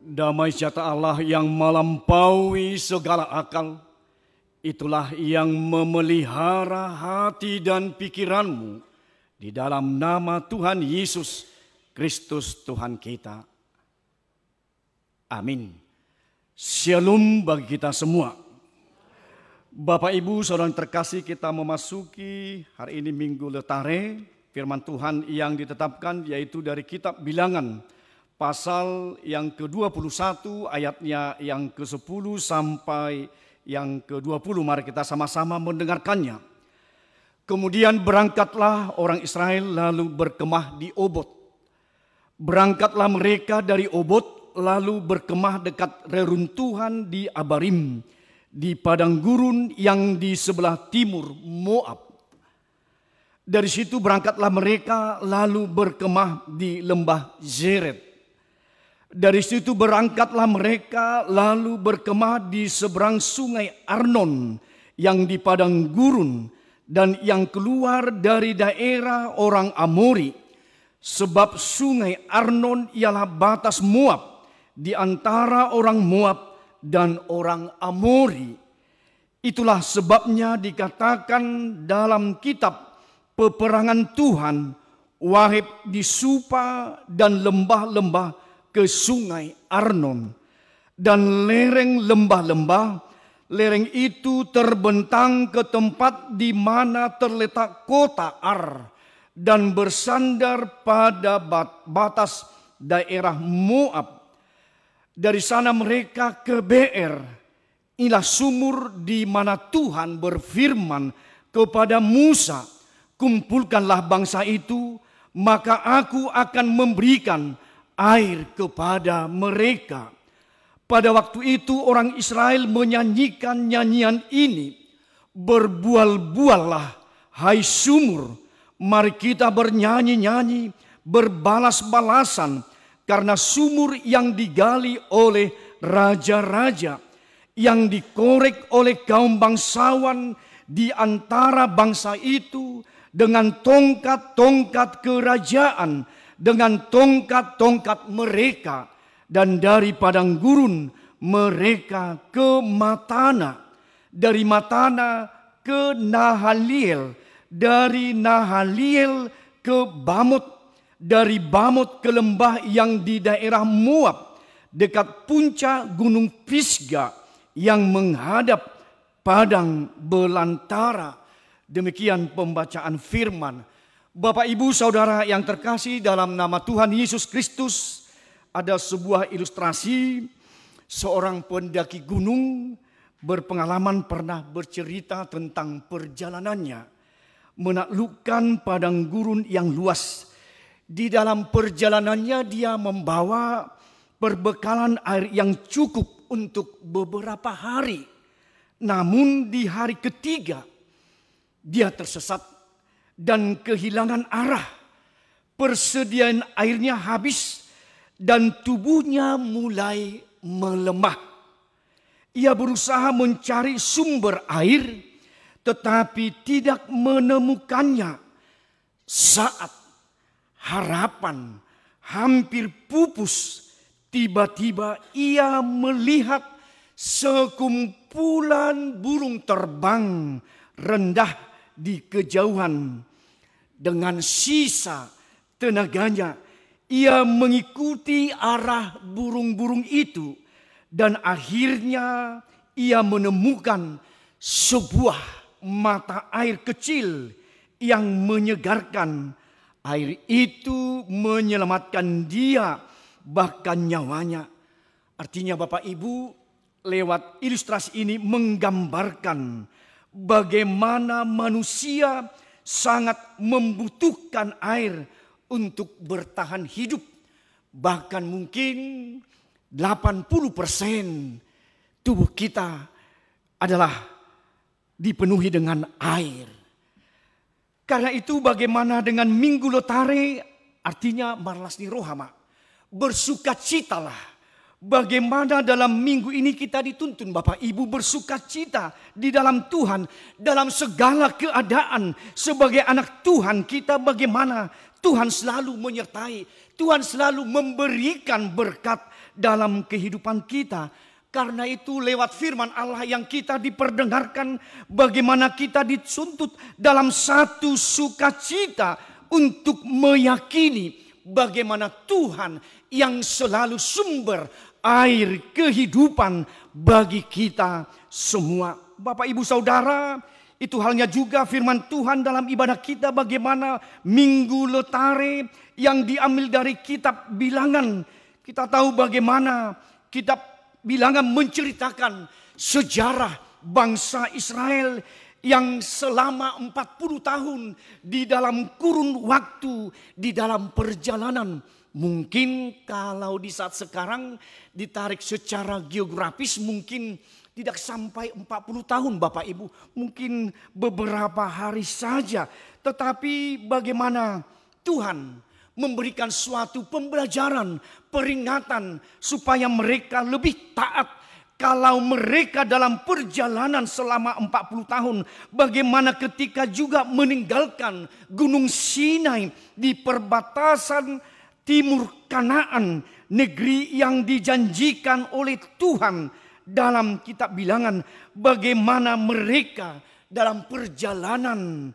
Damai sejahtera Allah yang melampaui segala akal, itulah yang memelihara hati dan pikiranmu di dalam nama Tuhan Yesus Kristus Tuhan kita. Amin. Shalom bagi kita semua. Bapak Ibu Saudara terkasih, kita memasuki hari ini Minggu Letare. Firman Tuhan yang ditetapkan yaitu dari kitab Bilangan pasal yang ke-21 ayatnya yang ke-10 sampai yang ke-20. Mari kita sama-sama mendengarkannya. Kemudian berangkatlah orang Israel lalu berkemah di Obot. Berangkatlah mereka dari Obot lalu berkemah dekat reruntuhan di Abarim, di padang gurun yang di sebelah timur Moab. Dari situ berangkatlah mereka lalu berkemah di lembah Zered. Dari situ berangkatlah mereka lalu berkemah di seberang sungai Arnon yang di padang gurun dan yang keluar dari daerah orang Amori. Sebab sungai Arnon ialah batas Moab di antara orang Moab dan orang Amori. Itulah sebabnya dikatakan dalam kitab peperangan Tuhan, Wahib di Supa dan lembah-lembah ke sungai Arnon, dan lereng lembah-lembah. Lereng itu terbentang ke tempat di mana terletak kota Ar dan bersandar pada batas daerah Moab. Dari sana mereka ke Beer. Inilah sumur di mana Tuhan berfirman kepada Musa, kumpulkanlah bangsa itu, maka aku akan memberikan air kepada mereka. Pada waktu itu orang Israel menyanyikan nyanyian ini, berbual-buallah hai sumur, mari kita bernyanyi-nyanyi, berbalas-balasan, karena sumur yang digali oleh raja-raja, yang dikorek oleh kaum bangsawan di antara bangsa itu dengan tongkat-tongkat kerajaan, dengan tongkat-tongkat mereka, dan dari padang gurun mereka ke Matana, dari Matana ke Nahaliel, dari Nahaliel ke Bamot, dari Bamot ke lembah yang di daerah Moab, dekat puncak gunung Pisga yang menghadap padang belantara. Demikian pembacaan firman. Bapak Ibu Saudara yang terkasih dalam nama Tuhan Yesus Kristus, ada sebuah ilustrasi seorang pendaki gunung berpengalaman pernah bercerita tentang perjalanannya menaklukkan padang gurun yang luas. Di dalam perjalanannya dia membawa perbekalan air yang cukup untuk beberapa hari. Namun di hari ketiga dia tersesat dan kehilangan arah. Persediaan airnya habis dan tubuhnya mulai melemah. Ia berusaha mencari sumber air tetapi tidak menemukannya. Saat harapan hampir pupus, tiba-tiba ia melihat sekumpulan burung terbang rendah di kejauhan. Dengan sisa tenaganya ia mengikuti arah burung-burung itu, dan akhirnya ia menemukan sebuah mata air kecil yang menyegarkan. Air itu menyelamatkan dia, bahkan nyawanya. Artinya Bapak Ibu, lewat ilustrasi ini menggambarkan bagaimana manusia sangat membutuhkan air untuk bertahan hidup. Bahkan mungkin 80% tubuh kita adalah dipenuhi dengan air. Karena itu bagaimana dengan Minggu Letare, artinya marlasni rohama, bersukacitalah. Bagaimana dalam minggu ini kita dituntun Bapak Ibu bersukacita di dalam Tuhan, dalam segala keadaan. Sebagai anak Tuhan kita bagaimana Tuhan selalu menyertai, Tuhan selalu memberikan berkat dalam kehidupan kita. Karena itu lewat firman Allah yang kita diperdengarkan, bagaimana kita dituntut dalam satu sukacita untuk meyakini bagaimana Tuhan yang selalu sumber air kehidupan bagi kita semua. Bapak Ibu Saudara, itu halnya juga firman Tuhan dalam ibadah kita, bagaimana Minggu Letare yang diambil dari kitab Bilangan. Kita tahu bagaimana kitab Bilangan menceritakan sejarah bangsa Israel yang selama 40 tahun di dalam kurun waktu, di dalam perjalanan. Mungkin kalau di saat sekarang ditarik secara geografis mungkin tidak sampai 40 tahun Bapak Ibu. Mungkin beberapa hari saja. Tetapi bagaimana Tuhan memberikan suatu pembelajaran, peringatan supaya mereka lebih taat. Kalau mereka dalam perjalanan selama 40 tahun. Bagaimana ketika juga meninggalkan Gunung Sinai di perbatasan timur Kanaan. Negeri yang dijanjikan oleh Tuhan. Dalam kitab Bilangan, bagaimana mereka dalam perjalanan,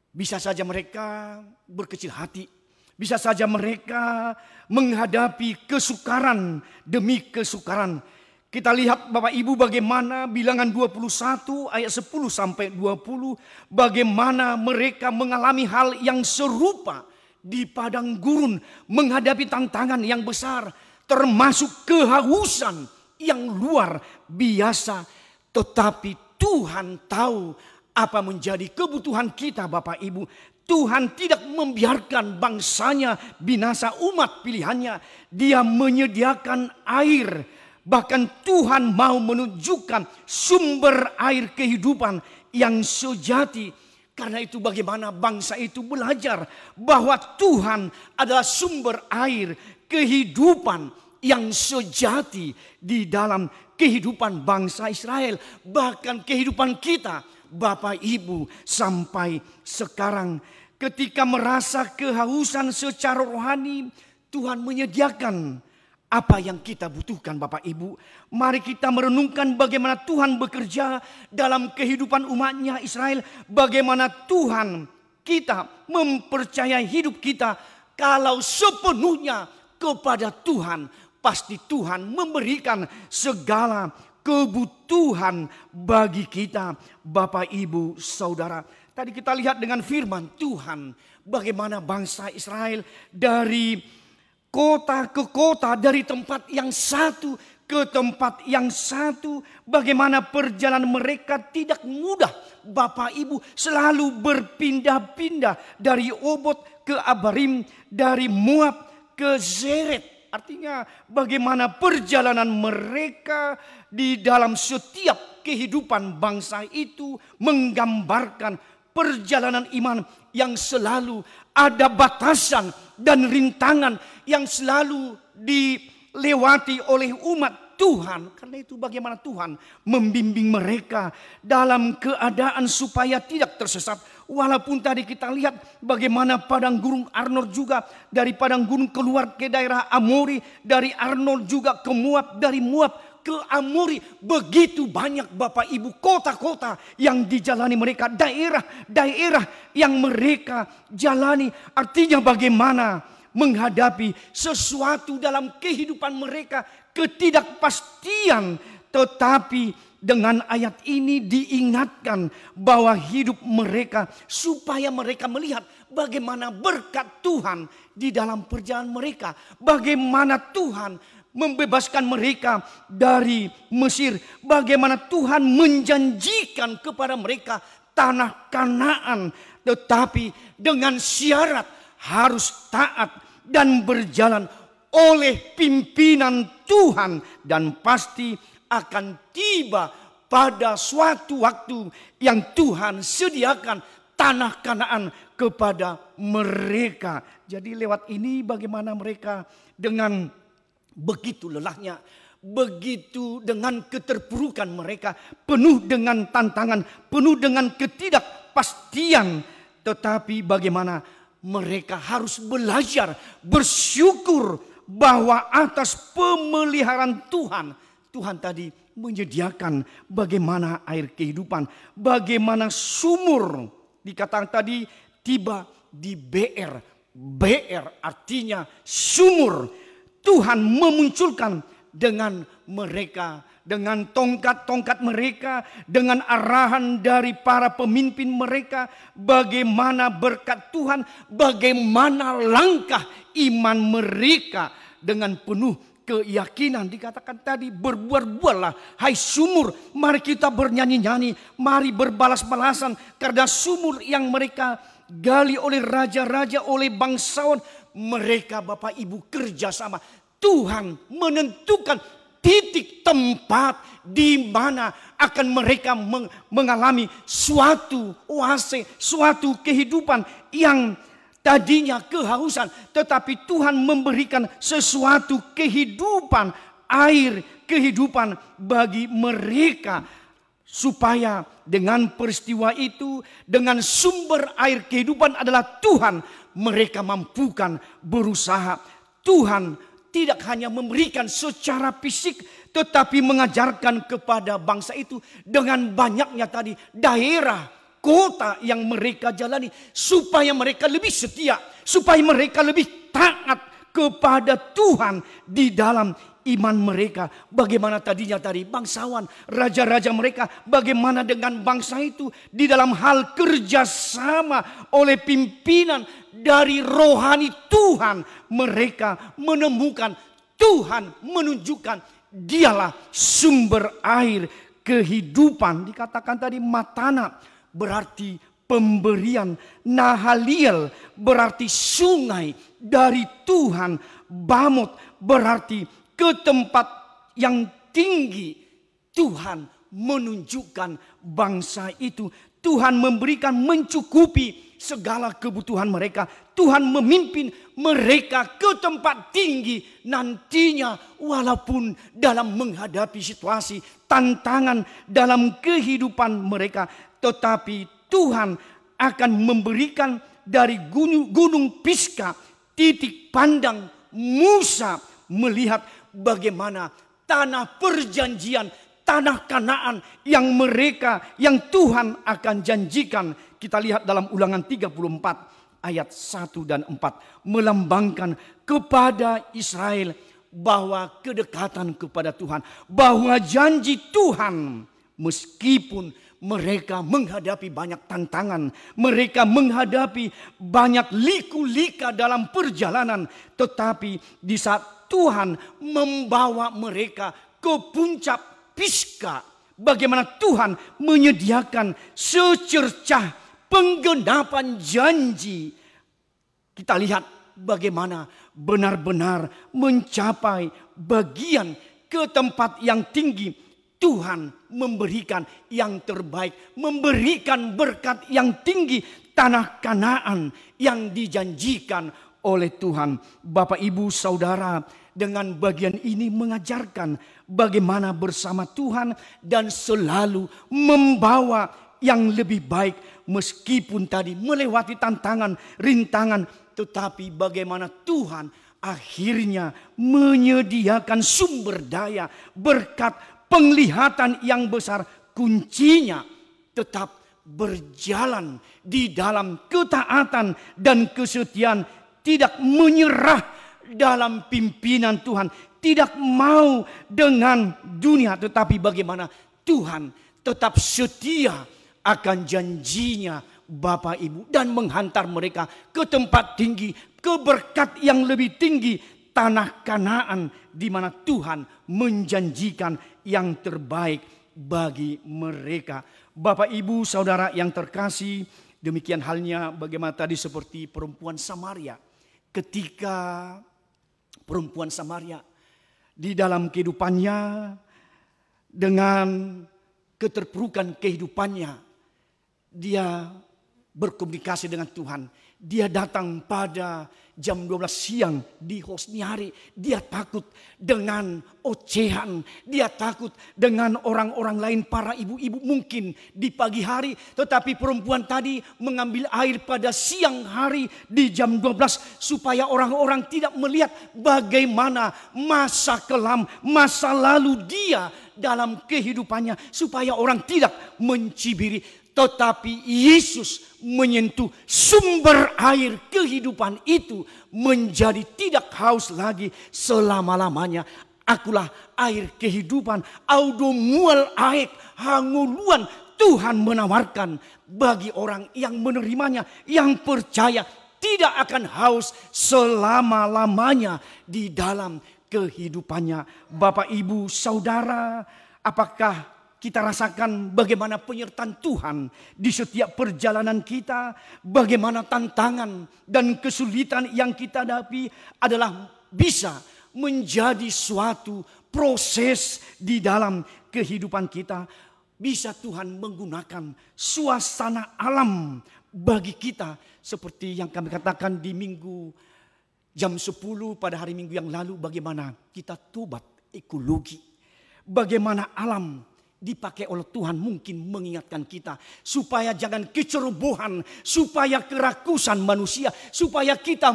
bisa saja mereka berkecil hati, bisa saja mereka menghadapi kesukaran demi kesukaran. Kita lihat Bapak Ibu bagaimana Bilangan 21 ayat 10 sampai 20, bagaimana mereka mengalami hal yang serupa di padang gurun, menghadapi tantangan yang besar, termasuk kehausan yang luar biasa. Tetapi Tuhan tahu apa menjadi kebutuhan kita Bapak Ibu. Tuhan tidak membiarkan bangsanya binasa, umat pilihannya. Dia menyediakan air. Bahkan Tuhan mau menunjukkan sumber air kehidupan yang sejati. Karena itu bagaimana bangsa itu belajar bahwa Tuhan adalah sumber air kehidupan yang sejati di dalam kehidupan bangsa Israel. Bahkan kehidupan kita Bapak Ibu sampai sekarang. Ketika merasa kehausan secara rohani, Tuhan menyediakan apa yang kita butuhkan Bapak Ibu. Mari kita merenungkan bagaimana Tuhan bekerja dalam kehidupan umatnya Israel. Bagaimana Tuhan kita mempercayai hidup kita kalau sepenuhnya kepada Tuhan. Pasti Tuhan memberikan segala kebutuhan bagi kita Bapak Ibu Saudara. Tadi kita lihat dengan firman Tuhan bagaimana bangsa Israel dari kota ke kota, dari tempat yang satu ke tempat yang satu. Bagaimana perjalanan mereka tidak mudah Bapak Ibu, selalu berpindah-pindah dari Obot ke Abarim, dari Moab ke Zeret. Artinya bagaimana perjalanan mereka di dalam setiap kehidupan bangsa itu menggambarkan perjalanan iman yang selalu ada batasan dan rintangan yang selalu dilewati oleh umat Tuhan. Karena itu bagaimana Tuhan membimbing mereka dalam keadaan supaya tidak tersesat. Walaupun tadi kita lihat bagaimana padang gurun Arnon juga dari padang gurun keluar ke daerah Amori, dari Arnon juga ke Moab, dari Moab ke Amori. Begitu banyak Bapak Ibu kota-kota yang dijalani mereka, daerah-daerah yang mereka jalani. Artinya bagaimana menghadapi sesuatu dalam kehidupan mereka, ketidakpastian. Tetapi dengan ayat ini diingatkan bahwa hidup mereka supaya mereka melihat bagaimana berkat Tuhan di dalam perjalanan mereka. Bagaimana Tuhan membebaskan mereka dari Mesir. Bagaimana Tuhan menjanjikan kepada mereka tanah Kanaan. Tetapi dengan syarat harus taat dan berjalan oleh pimpinan Tuhan. Dan pasti akan tiba pada suatu waktu yang Tuhan sediakan tanah Kanaan kepada mereka. Jadi lewat ini bagaimana mereka dengan begitu lelahnya, begitu dengan keterpurukan mereka, penuh dengan tantangan, penuh dengan ketidakpastian. Tetapi bagaimana mereka harus belajar bersyukur bahwa atas pemeliharaan Tuhan. Tuhan tadi menyediakan bagaimana air kehidupan, bagaimana sumur. Dikatakan tadi tiba di BR. BR artinya sumur. Tuhan memunculkan dengan mereka, dengan tongkat-tongkat mereka, dengan arahan dari para pemimpin mereka, bagaimana berkat Tuhan, bagaimana langkah iman mereka dengan penuh keyakinan. Dikatakan tadi, berbuat-buatlah hai sumur, mari kita bernyanyi-nyanyi, mari berbalas-balasan karena sumur yang mereka gali oleh raja-raja, oleh bangsawan, mereka Bapak Ibu kerjasama. Tuhan menentukan titik tempat di mana akan mereka mengalami suatu oase, suatu kehidupan yang tadinya kehausan, tetapi Tuhan memberikan sesuatu kehidupan, air kehidupan bagi mereka, supaya dengan peristiwa itu, dengan sumber air kehidupan adalah Tuhan, mereka mampukan berusaha. Tuhan tidak hanya memberikan secara fisik, tetapi mengajarkan kepada bangsa itu dengan banyaknya tadi daerah, kota yang mereka jalani, supaya mereka lebih setia, supaya mereka lebih taat kepada Tuhan di dalam iman mereka. Bagaimana tadinya tadi bangsawan, raja-raja mereka, bagaimana dengan bangsa itu di dalam hal kerjasama oleh pimpinan dari rohani Tuhan, mereka menemukan Tuhan menunjukkan dialah sumber air kehidupan. Dikatakan tadi matana berarti pemberian, Nahaliel berarti sungai dari Tuhan, Bamot berarti ke tempat yang tinggi. Tuhan menunjukkan bangsa itu, Tuhan memberikan mencukupi segala kebutuhan mereka. Tuhan memimpin mereka ke tempat tinggi nantinya, walaupun dalam menghadapi situasi tantangan dalam kehidupan mereka, tetapi Tuhan akan memberikan dari gunung Pisga titik pandang Musa melihat bagaimana tanah perjanjian, tanah Kanaan yang Tuhan akan janjikan. Kita lihat dalam Ulangan 34 ayat 1 dan 4 melambangkan kepada Israel bahwa kedekatan kepada Tuhan, bahwa janji Tuhan meskipun mereka menghadapi banyak tantangan, mereka menghadapi banyak liku-lika dalam perjalanan, tetapi di saat Tuhan membawa mereka ke puncak Pisga, bagaimana Tuhan menyediakan secercah penggenapan janji. Kita lihat bagaimana benar-benar mencapai bagian ke tempat yang tinggi. Tuhan memberikan yang terbaik, memberikan berkat yang tinggi, tanah Kanaan yang dijanjikan oleh Tuhan. Bapak, Ibu, Saudara, dengan bagian ini mengajarkan bagaimana bersama Tuhan dan selalu membawa yang lebih baik meskipun tadi melewati tantangan, rintangan, tetapi bagaimana Tuhan akhirnya menyediakan sumber daya, berkat, penglihatan yang besar. Kuncinya tetap berjalan di dalam ketaatan dan kesetiaan, tidak menyerah dalam pimpinan Tuhan, tidak mau dengan dunia, tetapi bagaimana Tuhan tetap setia akan janjinya Bapak Ibu, dan menghantar mereka ke tempat tinggi, ke berkat yang lebih tinggi, tanah Kanaan di mana Tuhan menjanjikan yang terbaik bagi mereka. Bapak, Ibu, Saudara yang terkasih, demikian halnya bagaimana tadi seperti perempuan Samaria. Ketika perempuan Samaria di dalam kehidupannya, dengan keterpurukan kehidupannya, dia berkomunikasi dengan Tuhan. Dia datang pada jam 12 siang di Hosni hari. Dia takut dengan ocehan. Dia takut dengan orang-orang lain, para ibu-ibu mungkin di pagi hari. Tetapi perempuan tadi mengambil air pada siang hari di jam 12. Supaya orang-orang tidak melihat bagaimana masa kelam, masa lalu dia dalam kehidupannya. Supaya orang tidak mencibiri. Tetapi Yesus menyentuh sumber air kehidupan itu menjadi tidak haus lagi selama-lamanya. Akulah air kehidupan, audo mual aek hanguluan. Tuhan menawarkan bagi orang yang menerimanya, yang percaya, tidak akan haus selama-lamanya di dalam kehidupannya. Bapak, Ibu, Saudara, apakah kita rasakan bagaimana penyertaan Tuhan di setiap perjalanan kita, bagaimana tantangan dan kesulitan yang kita hadapi adalah bisa menjadi suatu proses di dalam kehidupan kita. Bisa Tuhan menggunakan suasana alam bagi kita, seperti yang kami katakan di minggu jam 10 pada hari Minggu yang lalu, bagaimana kita tobat ekologi, bagaimana alam dipakai oleh Tuhan mungkin mengingatkan kita supaya jangan kecerobohan, supaya kerakusan manusia, supaya kita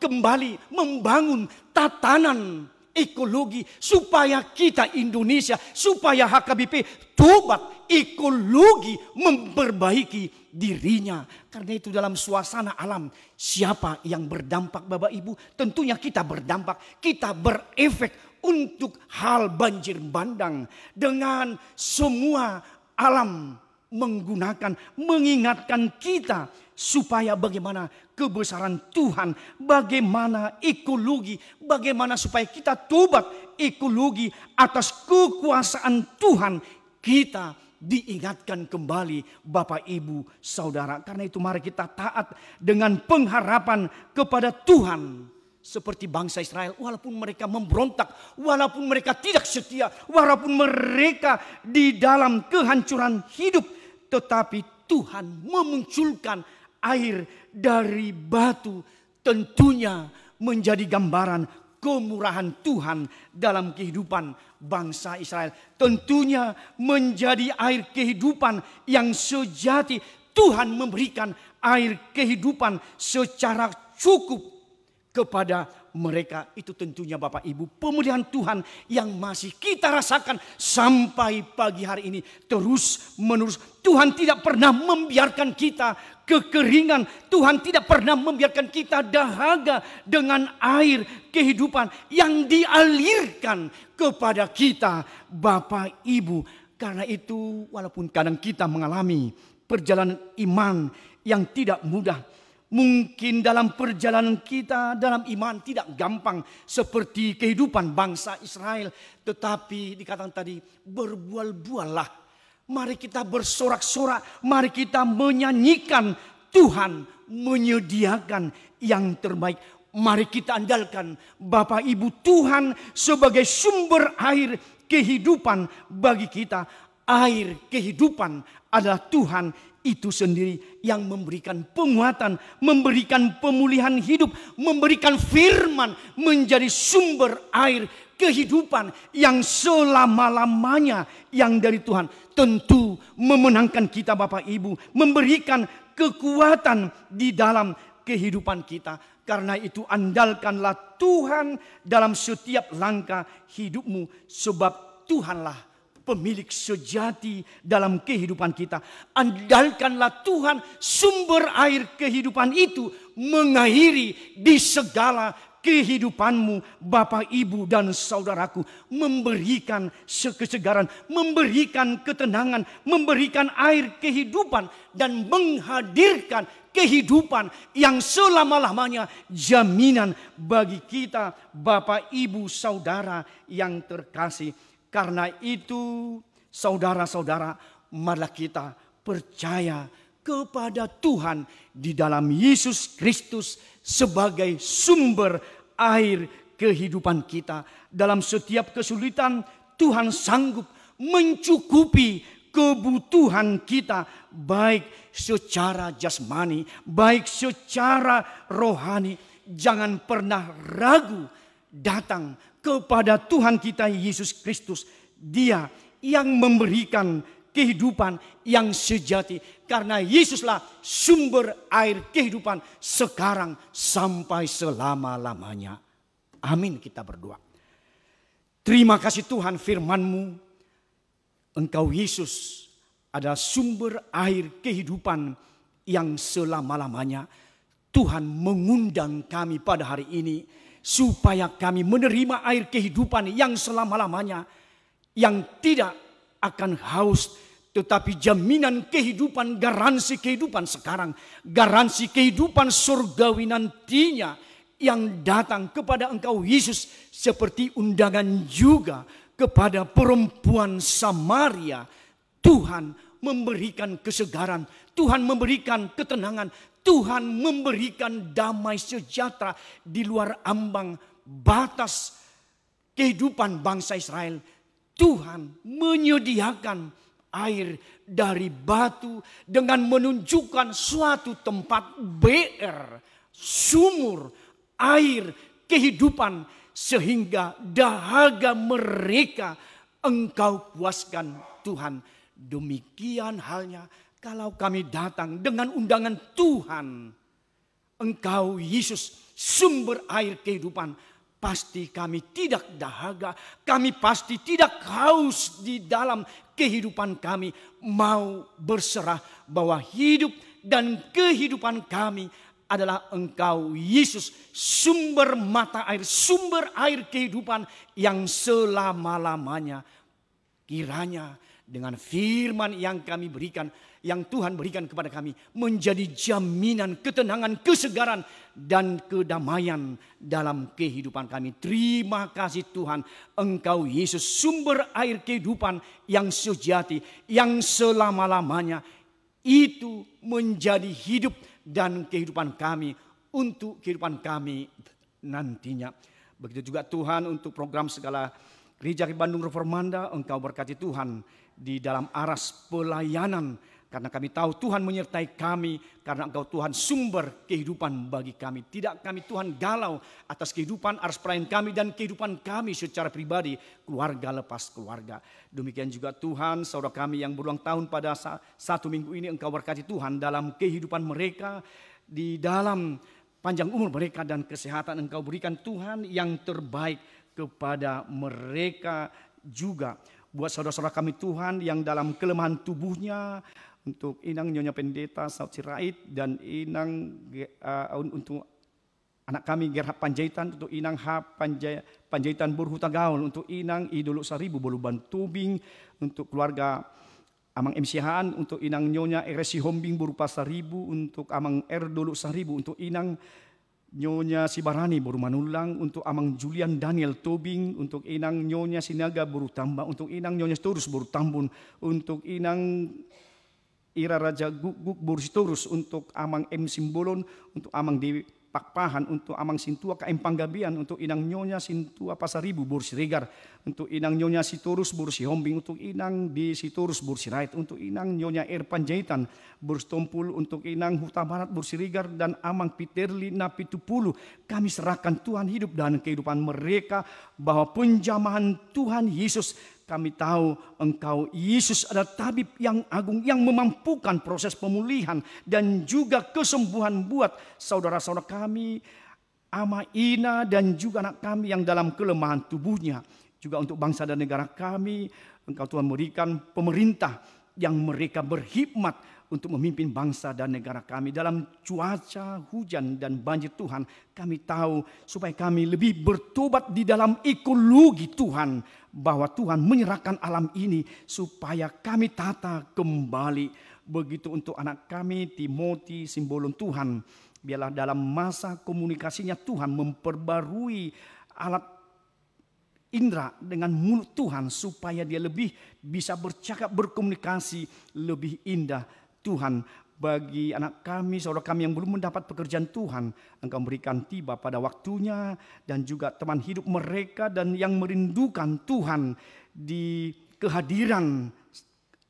kembali membangun tatanan ekologi, supaya kita Indonesia, supaya HKBP tobat ekologi, memperbaiki dirinya. Karena itu dalam suasana alam, siapa yang berdampak Bapak Ibu? Tentunya kita berdampak, kita berefek untuk hal banjir bandang. Dengan semua alam menggunakan, mengingatkan kita supaya bagaimana kebesaran Tuhan, bagaimana ekologi, bagaimana supaya kita tobat ekologi atas kekuasaan Tuhan. Kita diingatkan kembali Bapak, Ibu, Saudara. Karena itu mari kita taat dengan pengharapan kepada Tuhan. Seperti bangsa Israel, walaupun mereka memberontak, walaupun mereka tidak setia, walaupun mereka di dalam kehancuran hidup, tetapi Tuhan memunculkan air dari batu, tentunya menjadi gambaran kemurahan Tuhan dalam kehidupan bangsa Israel. Tentunya menjadi air kehidupan yang sejati. Tuhan memberikan air kehidupan secara cukup kepada mereka. Itu tentunya Bapak Ibu pemulihan Tuhan yang masih kita rasakan sampai pagi hari ini terus menerus. Tuhan tidak pernah membiarkan kita kekeringan. Tuhan tidak pernah membiarkan kita dahaga dengan air kehidupan yang dialirkan kepada kita Bapak Ibu. Karena itu walaupun kadang kita mengalami perjalanan iman yang tidak mudah, mungkin dalam perjalanan kita dalam iman tidak gampang seperti kehidupan bangsa Israel. Tetapi dikatakan tadi, berbual-buallah. Mari kita bersorak-sorak. Mari kita menyanyikan Tuhan menyediakan yang terbaik. Mari kita andalkan Bapak Ibu Tuhan sebagai sumber air kehidupan bagi kita. Air kehidupan adalah Tuhan itu sendiri yang memberikan penguatan, memberikan pemulihan hidup, memberikan firman menjadi sumber air kehidupan yang selama-lamanya yang dari Tuhan. Tentu memenangkan kita Bapak Ibu, memberikan kekuatan di dalam kehidupan kita. Karena itu andalkanlah Tuhan dalam setiap langkah hidupmu, sebab Tuhanlah pemilik sejati dalam kehidupan kita. Andalkanlah Tuhan, sumber air kehidupan itu mengairi di segala kehidupanmu Bapak, Ibu, dan saudaraku. Memberikan kesegaran, memberikan ketenangan, memberikan air kehidupan, dan menghadirkan kehidupan yang selama-lamanya jaminan bagi kita Bapak, Ibu, saudara yang terkasih. Karena itu saudara-saudara, marilah kita percaya kepada Tuhan di dalam Yesus Kristus sebagai sumber air kehidupan kita. Dalam setiap kesulitan Tuhan sanggup mencukupi kebutuhan kita, baik secara jasmani, baik secara rohani. Jangan pernah ragu datang kepada Tuhan kita Yesus Kristus. Dia yang memberikan kehidupan yang sejati. Karena Yesuslah sumber air kehidupan sekarang sampai selama-lamanya. Amin, kita berdoa. Terima kasih Tuhan, firman-Mu. Engkau Yesus adalah sumber air kehidupan yang selama-lamanya. Tuhan mengundang kami pada hari ini supaya kami menerima air kehidupan yang selama-lamanya, yang tidak akan haus, tetapi jaminan kehidupan, garansi kehidupan sekarang, garansi kehidupan surgawi nantinya yang datang kepada Engkau Yesus, seperti undangan juga kepada perempuan Samaria. Tuhan memberikan kesegaran, Tuhan memberikan ketenangan, Tuhan memberikan damai sejahtera di luar ambang batas kehidupan bangsa Israel. Tuhan menyediakan air dari batu dengan menunjukkan suatu tempat BR, sumur air kehidupan, sehingga dahaga mereka Engkau puaskan Tuhan. Demikian halnya kalau kami datang dengan undangan Tuhan, Engkau Yesus sumber air kehidupan, pasti kami tidak dahaga, kami pasti tidak haus di dalam kehidupan kami. Mau berserah bahwa hidup dan kehidupan kami adalah Engkau Yesus, sumber mata air, sumber air kehidupan yang selama-lamanya. Kiranya dengan firman yang kami berikan, yang Tuhan berikan kepada kami, menjadi jaminan ketenangan, kesegaran, dan kedamaian dalam kehidupan kami. Terima kasih Tuhan, Engkau Yesus sumber air kehidupan yang sejati, yang selama-lamanya. Itu menjadi hidup dan kehidupan kami untuk kehidupan kami nantinya. Begitu juga Tuhan untuk program segala Gereja Bandung Reformanda, Engkau berkati Tuhan di dalam aras pelayanan. Karena kami tahu Tuhan menyertai kami, karena Engkau Tuhan sumber kehidupan bagi kami. Tidak kami Tuhan galau atas kehidupan aras pelayanan kami dan kehidupan kami secara pribadi, keluarga lepas keluarga. Demikian juga Tuhan, saudara kami yang berulang tahun pada satu minggu ini, Engkau berkati Tuhan dalam kehidupan mereka, di dalam panjang umur mereka dan kesehatan. Engkau berikan Tuhan yang terbaik kepada mereka juga. Buat saudara-saudara kami Tuhan yang dalam kelemahan tubuhnya, untuk Inang Nyonya Pendeta Saud Sirait, dan Inang untuk anak kami Gerhard Panjaitan, untuk Inang Panjaitan Burhuta Gaul, untuk Inang Iduluk Saribu Boluban Tubing, untuk keluarga Amang MCHan, untuk Inang Nyonya Eresi Hombing Burupa Saribu, untuk Amang Erduluk Saribu, untuk Inang Nyonya Sibarani Buru Manulang, untuk Amang Julian Daniel Tobing, untuk Inang Nyonya Sinaga Buru Tamba, untuk Inang Nyonya Storus Buru Tambun, untuk Inang Ira Raja Guguk Bursitorus, untuk Amang M Simbolon, untuk Amang Dewi Pakpahan, untuk Amang Sintua KM Panggabian, untuk Inang Nyonya Sintua Pasaribu Bursiregar, untuk Inang Nyonya Sitorus Bursi Hombing, untuk Inang di Sitorus Bursirait, untuk Inang Nyonya Er Panjaitan Burstompul, untuk Inang Huta Barat Bursiregar, dan Amang Piterli Napitupulu. Kami serahkan Tuhan hidup dan kehidupan mereka, bahwa penjamahan Tuhan Yesus, kami tahu Engkau Yesus adalah tabib yang agung yang memampukan proses pemulihan dan juga kesembuhan buat saudara-saudara kami, Ama Ina, dan juga anak kami yang dalam kelemahan tubuhnya. Juga untuk bangsa dan negara kami, Engkau Tuhan memberikan pemerintah yang mereka berhikmat untuk memimpin bangsa dan negara kami dalam cuaca hujan dan banjir. Tuhan, kami tahu supaya kami lebih bertobat di dalam ekologi Tuhan, bahwa Tuhan menyerahkan alam ini supaya kami tata kembali. Begitu untuk anak kami Timothy Simbolon. Tuhan, biarlah dalam masa komunikasinya Tuhan memperbarui alat indera dengan mulut Tuhan, supaya dia lebih bisa bercakap, berkomunikasi lebih indah. Tuhan, bagi anak kami, saudara kami yang belum mendapat pekerjaan, Tuhan, Engkau berikan tiba pada waktunya, dan juga teman hidup mereka dan yang merindukan Tuhan di kehadiran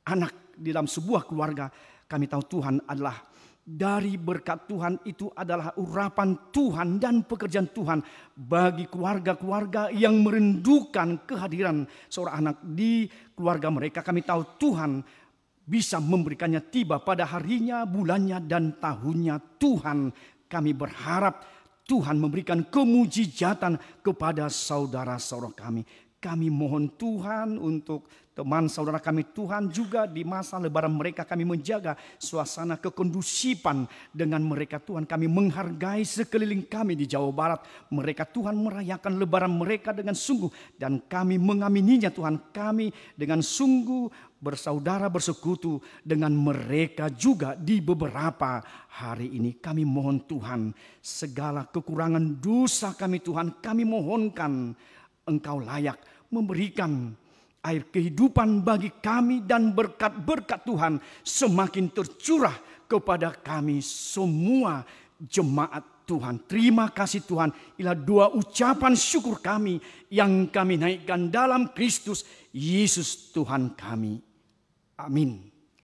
anak di dalam sebuah keluarga, kami tahu Tuhan adalah dari berkat Tuhan itu adalah urapan Tuhan dan pekerjaan Tuhan bagi keluarga-keluarga yang merindukan kehadiran seorang anak di keluarga mereka. Kami tahu Tuhan bisa memberikannya tiba pada harinya, bulannya, dan tahunnya. Tuhan, kami berharap Tuhan memberikan kemujizatan kepada saudara-saudara kami. Kami mohon Tuhan untuk teman saudara kami, Tuhan juga di masa lebaran mereka kami menjaga suasana kekondusifan dengan mereka. Tuhan, kami menghargai sekeliling kami di Jawa Barat. Mereka Tuhan merayakan lebaran mereka dengan sungguh dan kami mengamininya Tuhan. Kami dengan sungguh bersaudara bersekutu dengan mereka juga di beberapa hari ini. Kami mohon Tuhan segala kekurangan dosa kami Tuhan, kami mohonkan Engkau layak memberikan air kehidupan bagi kami dan berkat-berkat Tuhan semakin tercurah kepada kami semua jemaat Tuhan. Terima kasih Tuhan. Inilah dua ucapan syukur kami yang kami naikkan dalam Kristus Yesus Tuhan kami. Amin.